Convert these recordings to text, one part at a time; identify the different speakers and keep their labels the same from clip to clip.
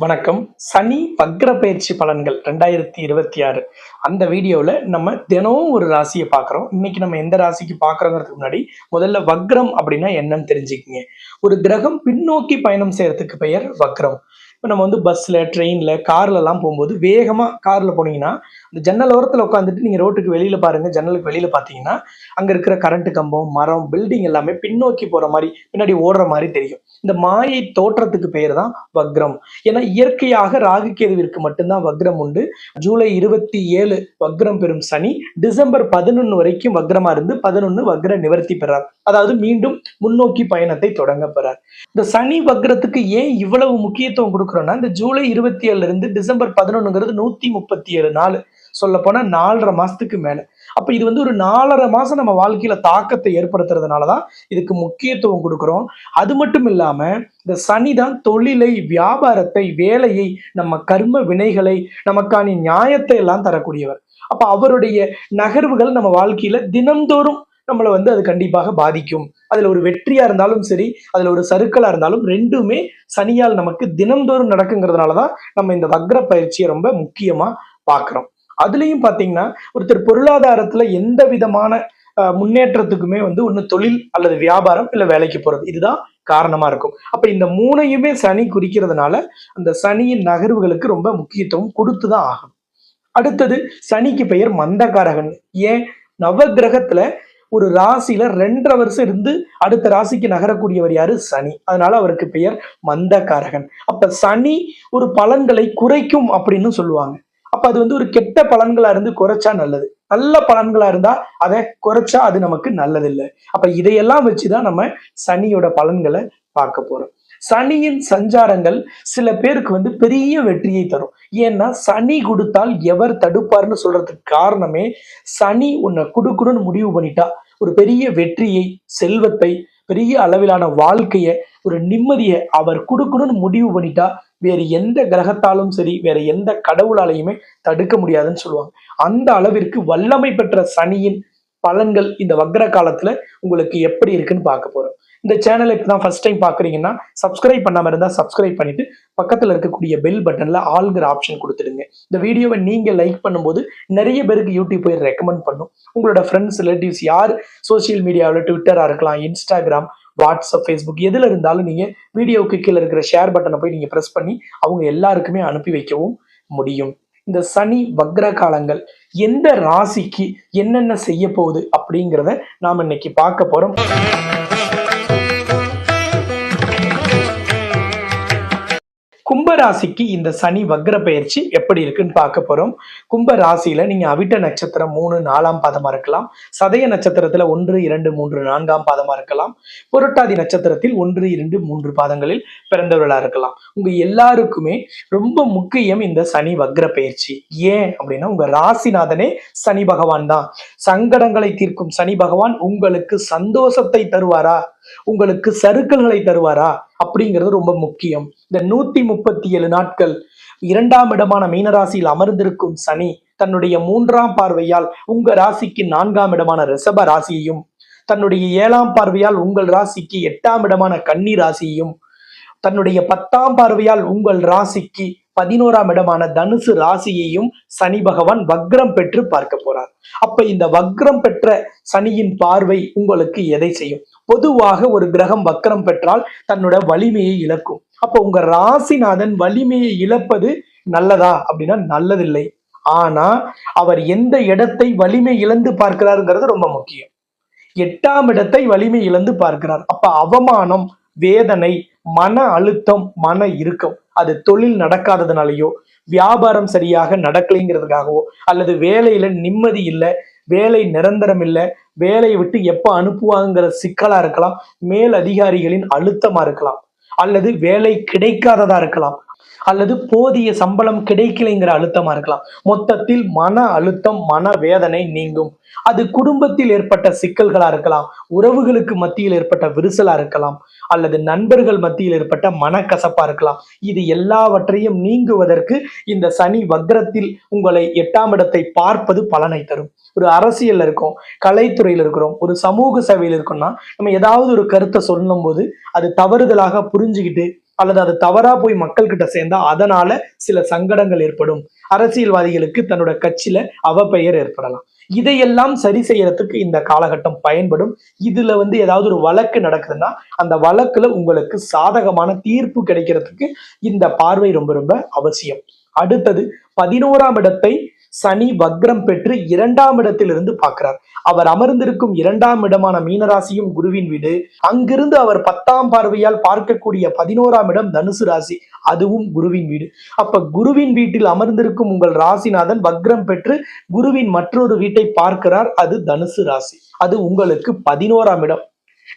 Speaker 1: வணக்கம். சனி வக்ர பயிற்சி பலன்கள் 2026 அந்த வீடியோவில் நம்ம தினமும் ஒரு ராசியை பார்க்குறோம். இன்னைக்கு நம்ம எந்த ராசிக்கு பார்க்குறோங்கிறதுக்கு முன்னாடி முதல்ல வக்ரம் அப்படின்னா என்னன்னு தெரிஞ்சுக்கிங்க. ஒரு கிரகம் பின்னோக்கி பயணம் செய்யறதுக்கு பெயர் வக்ரம். இப்போ நம்ம பஸ்ஸில், ட்ரெயினில், கார்லலாம் போகும்போது வேகமாக காரில் போனீங்கன்னா அந்த ஜன்னல் ஓரத்தில் உட்காந்துட்டு நீங்கள் ரோட்டுக்கு வெளியில் பாருங்கள், ஜன்னலுக்கு வெளியில் பார்த்தீங்கன்னா அங்கே இருக்கிற கரண்ட் கம்பம், மரம், பில்டிங் எல்லாமே பின்னோக்கி போகிற மாதிரி, பின்னாடி ஓடுற மாதிரி தெரியும். இந்த மாயை தோற்றத்துக்கு பெயர் தான் வக்ரம். ஏன்னா இயற்கையாக ராகுகேதுவிற்கு மட்டும்தான் வக்ரம் உண்டு. ஜூலை 27 வக்ரம் பெறும் சனி டிசம்பர் 11 வரைக்கும் வக்ரமா இருந்து 11 வக்ர நிவர்த்தி பெறார். அதாவது மீண்டும் முன்னோக்கி பயணத்தை தொடங்க பெறார். இந்த சனி வக்ரத்துக்கு ஏன் இவ்வளவு முக்கியத்துவம் கொடுக்குறோம்னா, இந்த ஜூலை 27 இருந்து டிசம்பர் 11ங்கிறது 137 நாள், சொல்ல போனா 4.5 மாசத்துக்கு மேல. அப்ப இது ஒரு 4.5 மாசம் நம்ம வாழ்க்கையில தாக்கத்தை ஏற்படுத்துறதுனாலதான் இதுக்கு முக்கியத்துவம் கொடுக்கிறோம். அது மட்டும் இல்லாம இந்த சனிதான் தொழிலை, வியாபாரத்தை, வேலையை, நம்ம கர்ம வினைகளை, நமக்கான நியாயத்தை எல்லாம் தரக்கூடியவர். அப்ப அவருடைய நகர்வுகள் நம்ம வாழ்க்கையில தினம்தோறும் நம்மளை அது கண்டிப்பாக பாதிக்கும். அதுல ஒரு வெற்றியா இருந்தாலும் சரி, அதுல ஒரு சறுக்கலா இருந்தாலும் ரெண்டுமே சனியால் நமக்கு தினம்தோறும் நடக்குங்கிறதுனாலதான் நம்ம இந்த வக்ர பயிற்சியை ரொம்ப முக்கியமா பாக்குறோம். அதுலயும் பாத்தீங்கன்னா ஒருத்தர் பொருளாதாரத்துல எந்த விதமான முன்னேற்றத்துக்குமே ஒண்ணு தொழில் அல்லது வியாபாரம் இல்ல வேலைக்கு போறது, இதுதான் காரணமா இருக்கும். அப்ப இந்த மூணையுமே சனி குறிக்கிறதுனால அந்த சனியின் நகர்வுகளுக்கு ரொம்ப முக்கியத்துவம் கொடுத்துதான் ஆகும். அடுத்தது சனிக்கு பெயர் மந்தகாரகன். ஏன்? நவ கிரகத்துல ஒரு ராசியில 2.5 வருஷம் இருந்து அடுத்த ராசிக்கு நகரக்கூடியவர் யாரு? சனி. அதனால அவருக்கு பெயர் மந்தகாரகன். அப்ப சனி ஒரு பலன்களை குறைக்கும் அப்படின்னு சொல்லுவாங்க. அப்ப அது ஒரு கெட்ட பலன்களா இருந்து குறைச்சா நல்லது, நல்ல பலன்களா இருந்தா அதை குறைச்சா அது நமக்கு நல்லதில்லை. அப்ப இதையெல்லாம் வச்சுதான் நம்ம சனியோட பலன்களை பார்க்க போறோம். சனியின் சஞ்சாரங்கள் சில பேருக்கு பெரிய வெற்றியை தரும். ஏன்னா சனி கொடுத்தால் எவர் தடுப்பார்னு சொல்றதுக்கு காரணமே, சனி உன்னை கொடுக்கணும்னு முடிவு பண்ணிட்டா ஒரு பெரிய வெற்றியை, செல்வத்தை, பெரிய அளவிலான வாழ்க்கைய, ஒரு நிம்மதியை அவர் கொடுக்கணும்னு முடிவு பண்ணிட்டா வேறு எந்த கிரகத்தாலும் சரி, வேற எந்த கடவுளாலையுமே தடுக்க முடியாதுன்னு சொல்லுவாங்க. அந்த அளவிற்கு வல்லமை பெற்ற சனியின் பலன்கள் இந்த வக்ர காலத்துல உங்களுக்கு எப்படி இருக்குன்னு பார்க்க போறோம். இந்த சேனலை இப்பதான் ஃபர்ஸ்ட் டைம் பாக்குறீங்கன்னா சப்ஸ்கிரைப் பண்ணாம இருந்தா சப்ஸ்கிரைப் பண்ணிட்டு பக்கத்துல இருக்கக்கூடிய பெல் பட்டன்ல ஆல்ங்கிற ஆப்ஷன் கொடுத்துடுங்க. இந்த வீடியோவை நீங்க லைக் பண்ணும்போது நிறைய பேருக்கு யூடியூப் போய் ரெக்கமெண்ட் பண்ணும். உங்களோட ஃப்ரெண்ட்ஸ், ரிலேட்டிவ்ஸ் யார் சோசியல் மீடியாவில், ட்விட்டரா இருக்கலாம், இன்ஸ்டாகிராம், வாட்ஸ்அப், ஃபேஸ்புக் எதுல இருந்தாலும் நீங்க வீடியோவுக்கு கீழே இருக்கிற ஷேர் பட்டனை போய் நீங்க பிரஸ் பண்ணி அவங்க எல்லாருக்குமே அனுப்பி வைக்கவும் முடியும். இந்த சனி வக்ர காலங்கள் எந்த ராசிக்கு என்னென்ன செய்ய போகுது அப்படிங்கிறத நாம இன்னைக்கு பார்க்க போறோம். கும்பராசிக்கு இந்த சனி வக்ர பயிற்சி எப்படி இருக்குன்னு பார்க்க போறோம். கும்ப ராசியில நீங்க அவிட்ட நட்சத்திரம் 3, 4ஆம் பாதமா இருக்கலாம். சதய நட்சத்திரத்துல 1, 2, 3, 4ஆம் பாதமா இருக்கலாம். புரட்டாதி நட்சத்திரத்தில் 1, 2, 3 பாதங்களில் பிறந்தவர்களா இருக்கலாம். உங்க எல்லாருக்குமே ரொம்ப முக்கியம் இந்த சனி வக்ர பயிற்சி. ஏன் அப்படின்னா உங்க ராசிநாதனே சனி பகவான் தான். சங்கடங்களை தீர்க்கும் சனி பகவான் உங்களுக்கு சந்தோஷத்தை தருவாரா, உங்களுக்கு சறுக்கல்களை தருவாரா அப்படிங்கிறது ரொம்ப முக்கியம். இந்த 137 நாட்கள் 2ஆம் இடமான மீனராசியில் அமர்ந்திருக்கும் சனி தன்னுடைய 3ஆம் பார்வையால் உங்க ராசிக்கு 4ஆம் இடமான ரிஷப ராசியையும், தன்னுடைய 7ஆம் பார்வையால் உங்கள் ராசிக்கு 8ஆம் இடமான கன்னி ராசியையும், தன்னுடைய 10ஆம் பார்வையால் உங்கள் ராசிக்கு 11ஆம் இடமான தனுசு ராசியையும் சனி பகவான் வக்ரம் பெற்று பார்க்க போறார். அப்ப இந்த வக்ரம் பெற்ற சனியின் பார்வை உங்களுக்கு எதை செய்யும்? பொதுவாக ஒரு கிரகம் வக்ரம் பெற்றால் தன்னோட வலிமையை இழக்கும். அப்ப உங்க ராசிநாதன் வலிமையை இழப்பது நல்லதா அப்படின்னா நல்லதில்லை. ஆனா அவர் எந்த இடத்தை வலிமை இழந்து பார்க்கிறாருங்கிறது ரொம்ப முக்கியம். 8ஆம் இடத்தை வலிமை இழந்து பார்க்கிறார். அப்ப அவமானம், வேதனை, மன அழுத்தம், மன இறுக்கம், அது தொழில் நடக்காததுனாலயோ, வியாபாரம் சரியாக நடக்கலைங்கிறதுக்காகவோ, அல்லது வேலையில நிம்மதி இல்லை, வேலை நிரந்தரம் இல்லை, வேலையை விட்டு எப்ப அனுப்புவாங்கிற சிக்கலா இருக்கலாம், மேல் அதிகாரிகளின் அழுத்தமா இருக்கலாம், அல்லது வேலை கிடைக்காததா இருக்கலாம், அல்லது போதிய சம்பளம் கிடைக்கலைங்கிற அழுத்தமா இருக்கலாம். மொத்தத்தில் மன அழுத்தம், மன வேதனை நீங்கும். அது குடும்பத்தில் ஏற்பட்ட சிக்கல்களா இருக்கலாம், உறவுகளுக்கு மத்தியில் ஏற்பட்ட விரிசலா இருக்கலாம், அல்லது நண்பர்கள் மத்தியில் ஏற்பட்ட மனக்கசப்பா இருக்கலாம். இது எல்லாவற்றையும் நீங்குவதற்கு இந்த சனி வக்ரத்தில் உங்களை 8ஆம் இடத்தை பார்ப்பது பலனை தரும். ஒரு அரசியல் இருக்கோம், கலைத்துறையில் இருக்கிறோம், ஒரு சமூக சேவையில் இருக்கோம்னா நம்ம ஏதாவது ஒரு கருத்தை சொல்லும் போது அது தவறுதலாக புரிஞ்சுக்கிட்டு அல்லது அது தவறா போய் மக்கள் கிட்ட சேர்ந்தா அதனால சில சங்கடங்கள் ஏற்படும். அரசியல்வாதிகளுக்கு தன்னோட கட்சியில அவப்பெயர் ஏற்படலாம். இதையெல்லாம் சரி செய்யறதுக்கு இந்த காலகட்டம் பயன்படும். இதுல ஏதாவது ஒரு வழக்கு நடக்குதுன்னா அந்த வழக்குல உங்களுக்கு சாதகமான தீர்ப்பு கிடைக்கிறதுக்கு இந்த பார்வை ரொம்ப ரொம்ப அவசியம். அடுத்தது 11ஆம் இடத்தை சனி வக்ரம் பெற்று 2ஆம் இடத்திலிருந்து பார்க்கிறார். அவர் அமர்ந்திருக்கும் 2ஆம் இடமான மீனராசியும் குருவின் வீடு. அங்கிருந்து அவர் 10ஆம் பார்வையால் பார்க்கக்கூடிய 11ஆம் இடம் தனுசு ராசி, அதுவும் குருவின் வீடு. அப்ப குருவின் வீட்டில் அமர்ந்திருக்கும் உங்கள் ராசிநாதன் வக்ரம் பெற்று குருவின் மற்றொரு வீட்டை பார்க்கிறார். அது தனுசு ராசி, அது உங்களுக்கு 11ஆம் இடம்.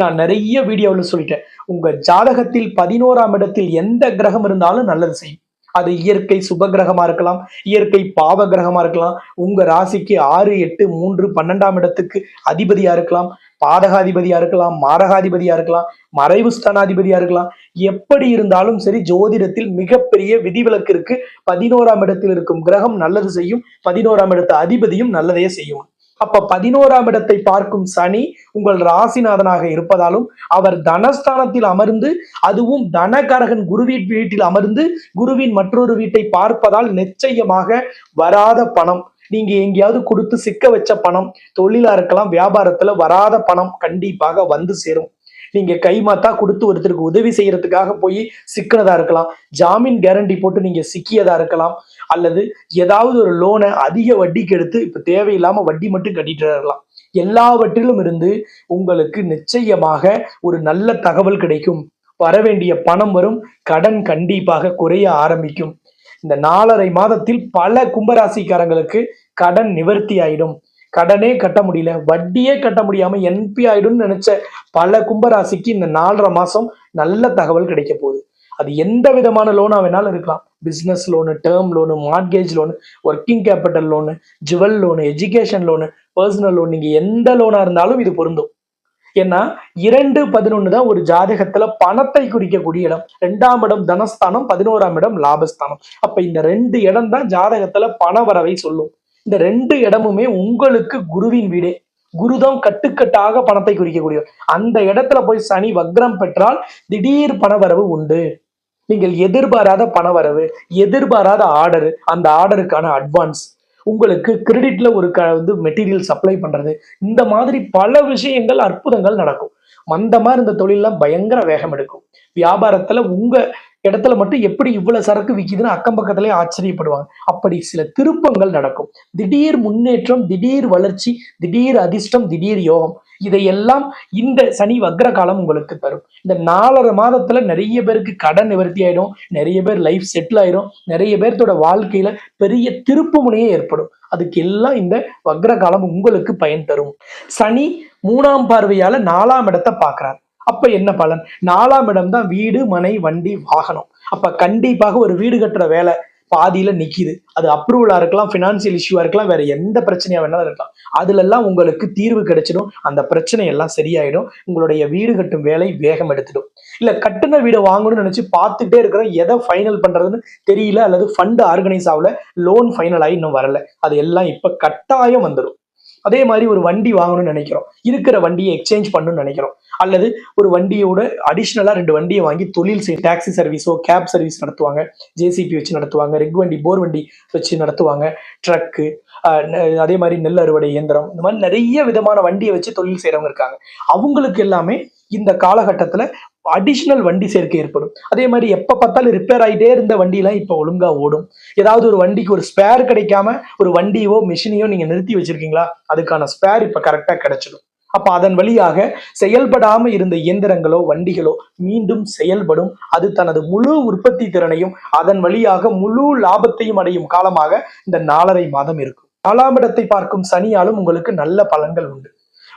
Speaker 1: நான் நிறைய வீடியோவில் சொல்லிட்டேன், உங்க ஜாதகத்தில் 11ஆம் இடத்தில் எந்த கிரகம் இருந்தாலும் நல்லது செய்யும். அது இயற்கை சுப கிரகமா இருக்கலாம், இயற்கை பாவ கிரகமா இருக்கலாம், உங்க ராசிக்கு 6, 8, 3, 12ஆம் இடத்துக்கு அதிபதியா இருக்கலாம், பாதகாதிபதியா இருக்கலாம், மாரகாதிபதியா இருக்கலாம், மறைவு ஸ்தானாதிபதியா இருக்கலாம். எப்படி இருந்தாலும் சரி, ஜோதிடத்தில் மிகப்பெரிய விதிவிலக்கு இருக்கு. 11ஆம் இடத்தில் இருக்கும் கிரகம் நல்லது செய்யும், 11ஆம் இடத்து அதிபதியும் நல்லதையே செய்யும். அப்ப 11ஆம் இடத்தை பார்க்கும் சனி உங்கள் ராசிநாதனாக இருப்பதாலும் அவர் தனஸ்தானத்தில் அமர்ந்து, அதுவும் தனகாரகன் குருவின் வீட்டில் அமர்ந்து குருவின் மற்றொரு வீட்டை பார்ப்பதால் நிச்சயமாக வராத பணம், நீங்க எங்கேயாவது கொடுத்து சிக்க வச்ச பணம், தொழிலா இருக்கலாம், வியாபாரத்துல வராத பணம் கண்டிப்பாக வந்து சேரும். நீங்க கைமாத்தா கொடுத்து ஒருத்தருக்கு உதவி செய்யறதுக்காக போய் சிக்கினதா இருக்கலாம், ஜாமீன் கேரண்டி போட்டு நீங்க சிக்கியதா இருக்கலாம், அல்லது ஏதாவது ஒரு லோனை அதிக வட்டிக்கு எடுத்து இப்ப தேவையில்லாம வட்டி மட்டும் கட்டிட்டு இருக்கலாம். எல்லாவற்றிலும் இருந்து உங்களுக்கு நிச்சயமாக ஒரு நல்ல தகவல் கிடைக்கும். வரவேண்டிய பணம் வரும், கடன் கண்டிப்பாக குறைய ஆரம்பிக்கும். இந்த 4.5 மாதத்தில் பல கும்பராசிக்காரங்களுக்கு கடன் நிவர்த்தி ஆயிடும். கடனே கட்ட முடியல, வட்டியே கட்ட முடியாம என்பி ஆயிடும்னு நினைச்ச பல கும்பராசிக்கு இந்த 4.5 மாசம் நல்ல தகவல் கிடைக்க போகுது. அது எந்த விதமான லோனா வேணாலும் இருக்கலாம். Business loan, term loan, mortgage loan, working capital loan, jewel loan, education loan, personal loan, நீங்க எந்த லோனா இருந்தாலும் இது பொருந்தும். ஏன்னா 2, 11 தான் ஒரு ஜாதகத்துல பணத்தை குறிக்கக்கூடிய இடம். 2ஆம் இடம் தனஸ்தானம், 11ஆம் இடம் லாபஸ்தானம். அப்ப இந்த 2 இடம் தான் ஜாதகத்துல பண வரவை சொல்லும். இந்த 2 இடமுமே உங்களுக்கு குருவின் வீடே. குருதான் கட்டுக்கட்டாக பணத்தை குறிக்கக்கூடிய அந்த இடத்துல போய் சனி வக்ரம் பெற்றால் திடீர் பணவரவு உண்டு. நீங்கள் எதிர்பாராத பணவரவு, எதிர்பாராத ஆர்டர், அந்த ஆர்டருக்கான அட்வான்ஸ், உங்களுக்கு கிரெடிட்ல ஒரு மெட்டீரியல் சப்ளை பண்றது, இந்த மாதிரி பல விஷயங்கள் அற்புதங்கள் நடக்கும். மந்தமா இருந்த தொழிலெல்லாம் பயங்கர வேகம் எடுக்கும். வியாபாரத்துல உங்க இடத்துல மட்டும் எப்படி இவ்வளவு சரக்கு விக்குதுன்னு அக்கம் பக்கத்திலே ஆச்சரியப்படுவாங்க. அப்படி சில திருப்பங்கள் நடக்கும். திடீர் முன்னேற்றம், திடீர் வளர்ச்சி, திடீர் அதிர்ஷ்டம், திடீர் யோகம், இதையெல்லாம் இந்த சனி வக்ர காலம் உங்களுக்கு தரும். இந்த 4.5 மாதத்துல நிறைய பேருக்கு கடன் நிவர்த்தி ஆயிடும், நிறைய பேர் லைஃப் செட்டில் ஆயிடும், நிறைய பேர்த்தோட வாழ்க்கையில பெரிய திருப்பு முனையே ஏற்படும். அதுக்கு எல்லாம் இந்த வக்ர காலம் உங்களுக்கு பயன் தரும். சனி 3ஆம் பார்வையால 4ஆம் இடத்தை பார்க்கிறார். அப்ப என்ன பலன்? 4ஆம் இடம் தான் வீடு, மனை, வண்டி, வாகனம். அப்ப கண்டிப்பாக ஒரு வீடு கட்டுற வேலை பாதியில நிக்குது, அது அப்ரூவலா இருக்கலாம், பினான்சியல் இஷ்யூவா இருக்கலாம், வேற எந்த பிரச்சனையா வேணாலும் இருக்கலாம், அதுல எல்லாம் உங்களுக்கு தீர்வு கிடைச்சிடும். அந்த பிரச்சனை எல்லாம் சரியாயிடும். உங்களுடைய வீடு கட்டும் வேலை வேகம் எடுத்துடும். இல்ல கட்டுன வீடு வாங்கணும்னு நினைச்சு பார்த்துட்டே இருக்கிறோம், எதை ஃபைனல் பண்றதுன்னு தெரியல, அல்லது ஃபண்ட் ஆர்கனைஸ் ஆகல, லோன் ஃபைனல் ஆகி இன்னும் வரல, அது எல்லாம் இப்ப கட்டாயம் வந்துடும். அதே மாதிரி ஒரு வண்டி வாங்கணும்னு நினைக்கிறோம், இருக்கிற வண்டியை எக்ஸ்சேஞ்ச் பண்ணணும்னு நினைக்கிறோம், அல்லது ஒரு வண்டியோட அடிஷ்னலா 2 வண்டியை வாங்கி தொழில் டாக்ஸி சர்வீஸோ கேப் சர்வீஸ் நடத்துவாங்க, ஜேசிபி வச்சு நடத்துவாங்க, ரெக் வண்டி, போர் வண்டி வச்சு நடத்துவாங்க, ட்ரக்கு, அதே மாதிரி நெல் அறுவடை இயந்திரம், இந்த மாதிரி நிறைய விதமான வண்டியை வச்சு தொழில் செய்யறவங்க இருக்காங்க. அவங்களுக்கு எல்லாமே இந்த காலகட்டத்துல அடிஷனல் வண்டி சேர்க்கை ஏற்படும். அதே மாதிரி எப்ப பார்த்தாலும் ரிப்பேர் ஆகிட்டே இருந்த வண்டியெல்லாம் இப்ப ஒழுங்கா ஓடும். ஏதாவது ஒரு வண்டிக்கு ஒரு ஸ்பேர் கிடைக்காம ஒரு வண்டியோ மிஷினையோ நீங்க நிறுத்தி வச்சிருக்கீங்களா, அதுக்கான ஸ்பேர் இப்ப கரெக்டா கிடைச்சிடும். அப்ப அதன் வழியாக செயல்படாம இருந்த இயந்திரங்களோ வண்டிகளோ மீண்டும் செயல்படும். அது தனது முழு உற்பத்தி திறனையும் அதன் வழியாக முழு லாபத்தையும் அடையும் காலமாக இந்த 4.5 மாதம் இருக்கும். 4ஆம் இடத்தை பார்க்கும் சனியாலும் உங்களுக்கு நல்ல பலன்கள் உண்டு.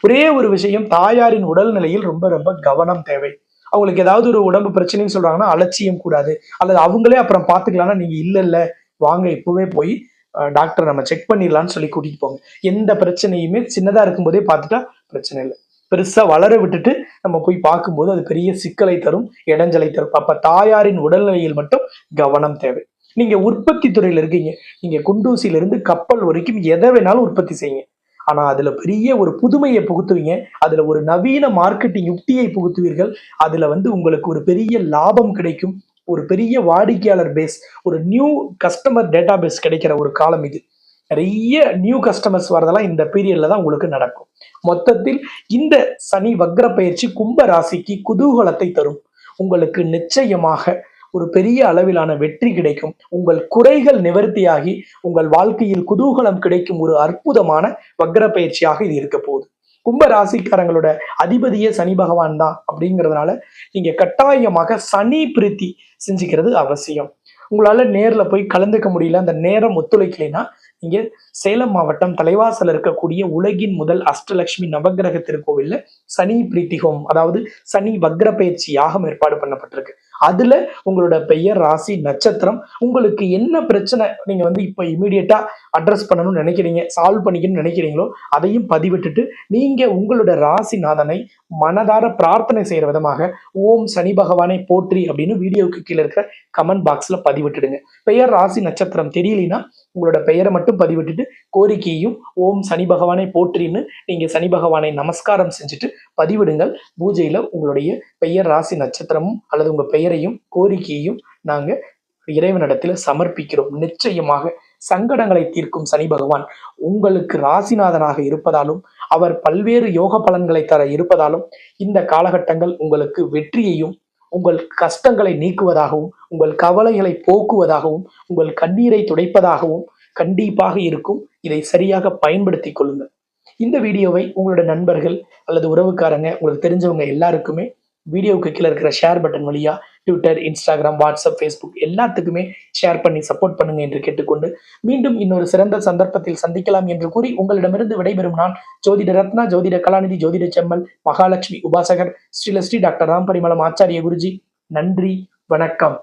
Speaker 1: ஒரே ஒரு விஷயம், தாயாரின் உடல்நிலையில் ரொம்ப ரொம்ப கவனம் தேவை. அவங்களுக்கு ஏதாவது ஒரு உடம்பு பிரச்சனைன்னு சொல்றாங்கன்னா அலட்சியம் கூடாது, அல்லது அவங்களே அப்புறம் பாத்துக்கலாம்னா நீங்க இல்ல வாங்க இப்பவே போய் டாக்டர் நம்ம செக் பண்ணிடலாம்னு சொல்லி கூட்டிட்டு போங்க. எந்த பிரச்சனையுமே சின்னதா இருக்கும்போதே பார்த்துட்டா பிரச்சனை இல்லை. பெருசா வளர விட்டுட்டு நம்ம போய் பார்க்கும்போது அது பெரிய சிக்கலை தரும், இடைஞ்சலை தரும். அப்ப தாயாரின் உடல்நிலையில் மட்டும் கவனம் தேவை. நீங்க உற்பத்தி துறையில இருக்கீங்க, நீங்க குண்டூசியில இருந்து கப்பல் வரைக்கும் எதை வேணாலும் உற்பத்தி செய்யுங்க. ஆனா அதுல பெரிய ஒரு புதுமையை புகுத்துவீங்க, அதுல ஒரு நவீன மார்க்கெட்டிங் யுக்தியை புகுத்துவீர்கள். அதுல உங்களுக்கு ஒரு பெரிய லாபம் கிடைக்கும், ஒரு பெரிய வாடிக்கையாளர் பேஸ், ஒரு நியூ கஸ்டமர் டேட்டா பேஸ் கிடைக்கிற ஒரு காலம் இது. நிறைய நியூ கஸ்டமர்ஸ் வரதெல்லாம் இந்த பீரியட்ல தான் உங்களுக்கு நடக்கும். மொத்தத்தில் இந்த சனி வக்ர பயிற்சி கும்ப ராசிக்கு குதூகலத்தை தரும். உங்களுக்கு நிச்சயமாக ஒரு பெரிய அளவிலான வெற்றி கிடைக்கும். உங்கள் குறைகள் நிவர்த்தியாகி உங்கள் வாழ்க்கையில் குதூகலம் கிடைக்கும் ஒரு அற்புதமான வக்ர பயிற்சியாக இது இருக்க போகுது. கும்ப ராசிக்காரங்களோட அதிபதியே சனி பகவான் தான் அப்படிங்கிறதுனால நீங்க கட்டாயமாக சனி பிரீத்தி செஞ்சுக்கிறது அவசியம். உங்களால நேர்ல போய் கலந்துக்க முடியல, அந்த நேரம் ஒத்துழைக்கலைன்னா இங்க சேலம் மாவட்டம் தலைவாசல் இருக்கக்கூடிய உலகின் முதல் அஷ்டலட்சுமி நவகிரக திருக்கோவில்ல சனி பிரீத்தி ஹோமம், அதாவது சனி வக்ர பயிற்சி யாகம் ஏற்பாடு பண்ணப்பட்டிருக்கு. அதுல உங்களோட பெயர், ராசி, நட்சத்திரம், உங்களுக்கு என்ன பிரச்சனை நீங்க இப்ப இமீடியட்டா அட்ரஸ் பண்ணணும்னு நினைக்கிறீங்க, சால்வ் பண்ணிக்கணும்னு நினைக்கிறீங்களோ அதையும் பதிவிட்டுட்டு நீங்க உங்களோட ராசிநாதனை மனதார பிரார்த்தனை செய்யற விதமாக ஓம் சனி பகவானை போற்றி அப்படின்னு வீடியோவுக்கு கீழே இருக்கிற கமெண்ட் பாக்ஸ்ல பதிவிட்டுடுங்க. பெயர், ராசி, நட்சத்திரம் தெரியலனா உங்களோட பெயரை மட்டும் பதிவிட்டுட்டு கோரிக்கையும் ஓம் சனி பகவானை போற்றின்னு நீங்க சனி பகவானை நமஸ்காரம் செஞ்சுட்டு பதிவிடுங்கள். பூஜையில உங்களுடைய பெயர், ராசி, நட்சத்திரமும் அல்லது உங்க பெயரையும் கோரிக்கையையும் நாங்க இறைவனிடத்துல சமர்ப்பிக்கிறோம். நிச்சயமாக சங்கடங்களை தீர்க்கும் சனி பகவான் உங்களுக்கு ராசிநாதனாக இருப்பதாலும் அவர் பல்வேறு யோக பலன்களை தர இருப்பதாலும் இந்த காலகட்டங்கள் உங்களுக்கு வெற்றியையும் உங்கள் கஷ்டங்களை நீக்குவதாகவும் உங்கள் கவலைகளை போக்குவதாகவும் உங்கள் கண்ணீரை துடைப்பதாகவும் கண்டிப்பாக இருக்கும். இதை சரியாக பயன்படுத்தி கொள்ளுங்கள். இந்த வீடியோவை உங்களோட நண்பர்கள் அல்லது உறவுக்காரங்க, உங்களுக்கு தெரிஞ்சவங்க எல்லாருக்குமே வீடியோவுக்கு கீழே இருக்கிற ஷேர் பட்டன் வழியா ட்விட்டர், இன்ஸ்டாகிராம், வாட்ஸ்அப், ஃபேஸ்புக் எல்லாத்துக்குமே ஷேர் பண்ணி சப்போர்ட் பண்ணுங்க என்று கேட்டுக்கொண்டு மீண்டும் இன்னொரு சிறந்த சந்தர்ப்பத்தில் சந்திக்கலாம் என்று கூறி உங்களிடமிருந்து விடைபெறும் நான் ஜோதிட ரத்னா, ஜோதிட கலாநிதி, ஜோதிட செம்மல், மகாலட்சுமி உபாசகர், ஸ்ரீலஸ்ரீ டாக்டர் ராம் பரிமளம் ஆச்சாரிய குருஜி. நன்றி, வணக்கம்.